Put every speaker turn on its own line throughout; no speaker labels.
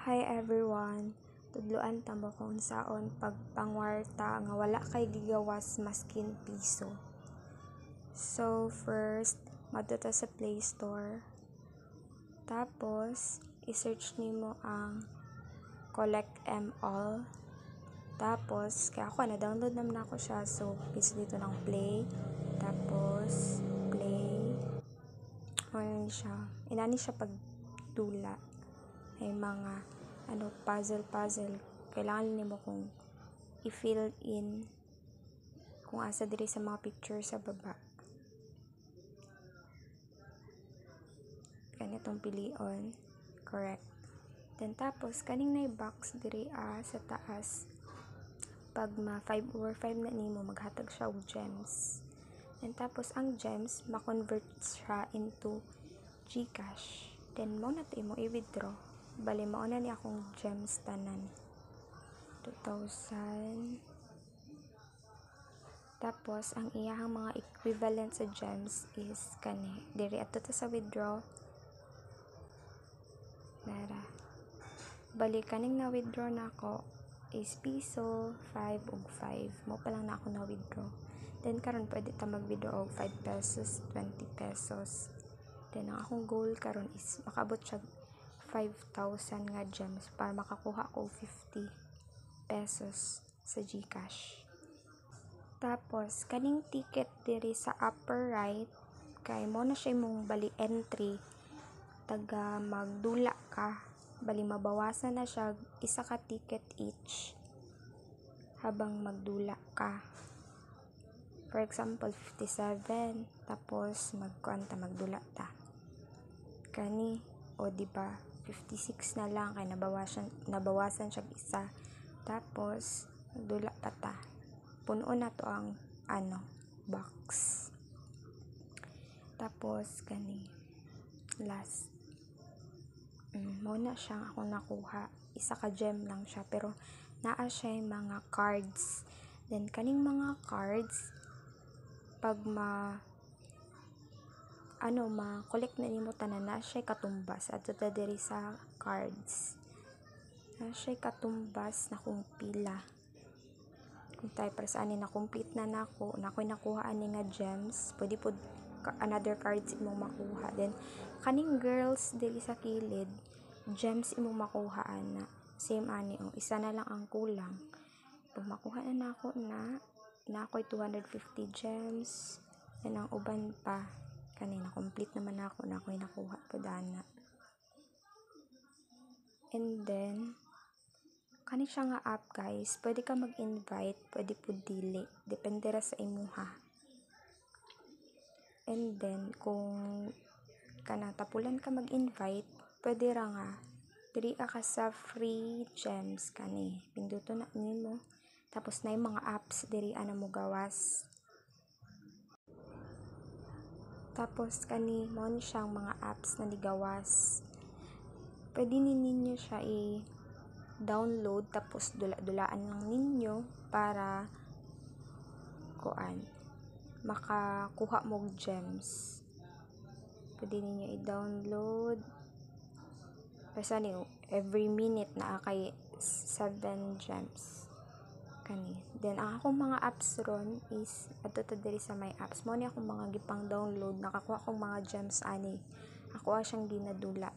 Hi everyone! Tudloan tamo kung saon pagpangwarta nga wala kay gigawas maskin piso. So first, madto sa Play Store. Tapos i-search nimo ang Collect All. Tapos kaya ako na-download naman ako siya, so please dito ng Play. Tapos Play. Ayun siya. Inani siya pagdula. May mga puzzle. Kailangan nimo kung i-fill in kung asa diri sa mga picture sa baba. Ganitong pilion. Correct. Then tapos kaning na box diri sa taas. Pag ma 5 over 5 na nimo, maghatag siya og gems. Then tapos ang gems ma-convert siya into GCash. Then mo na to imo i-withdraw. Bali mao na ni akong gems tanan. 2,000. Tapos ang iyahang mga equivalent sa gems is kani. Diri ato ta sa withdraw. Nara. Bali kaning na withdraw nako is piso 5 ug 5. Mo pa lang na ako na withdraw. Then karon pwede ta mag-withdraw og 5 pesos, 20 pesos. Then ang akong goal karon is makabot siya 5,000 nga gems para makakuha ko 50 pesos sa GCash. Tapos kaning ticket diri sa upper right kay mo na siya imong bali entry taga magdula ka, bali mabawasan na siya isa ka ticket each habang magdula ka. For example 57, tapos magdula ta kani, o diba 56 na lang kay nabawasan siya isa. Tapos magdula pa ta, puno na to ang box. Tapos kani last mo na siya ako nakuha, isa ka gem lang siya pero naa siya mga cards. Then kaning mga cards pag ma-collect na nimo tanan, na siya katumbas adto ta diri sa cards. Na siya katumbas na kung pila. Kung tayo para sa ani na complete na nako, nakoy nakuha ani nga gems, pwede pod another cards imong makuha. Then kaning girls diri sa kilid, gems imong makuha ana. Same ani isa na lang ang kulang. Pag makuha na nako na ako'y 250 gems. Yan ang uban pa. Kanina complete naman ako na ako'y nakuha po dana. And then kani siya nga app guys, pwede ka mag-invite, pwede po dili, depende ra sa imuha. And then kung tapulan ka mag-invite, pwede ra nga diri ka sa free gems kani, pinduto na nimo. Tapos na yung mga apps diri ana mo gawas. Tapos kani mo ni siyang mga apps na nigawas. Pwede ninyo siya i-download tapos dula-dulaan lang ninyo para makakuha mo gems. Pwede ninyo i-download. Basta every minute na kay 7 gems. Kani. Then ang akong mga apps ron is adto ta diri sa my apps. Mo ni akong mga gipang download, nakakuha akong mga gems ani. Ako siyang ginadula.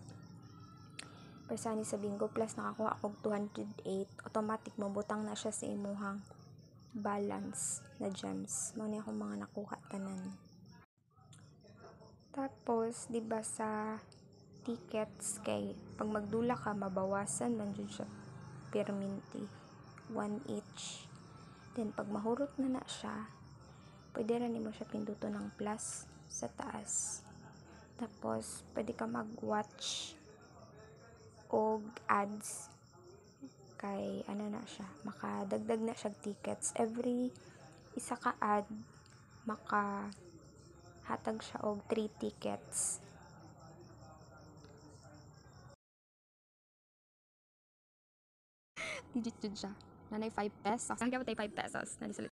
Basta ni sa Bingo Plus nakakuha akong 208, automatic mabutang na siya sa imuhang balance na gems. Mo ni akong mga nakuha tanan. Tapos di ba sa tickets kay pag magdula ka mabawasan man jud siya per minti, 1 each. Then pag mahurot na siya, pwede rin mo siya pinduto ng plus sa taas. Tapos pwede ka mag-watch og ads kay na siya, makadagdag na siya tickets. Every isa ka ad makahatag siya og 3 tickets. Digit jud siya. Nanay 5 pesos. Ang gyapon tay 5 pesos.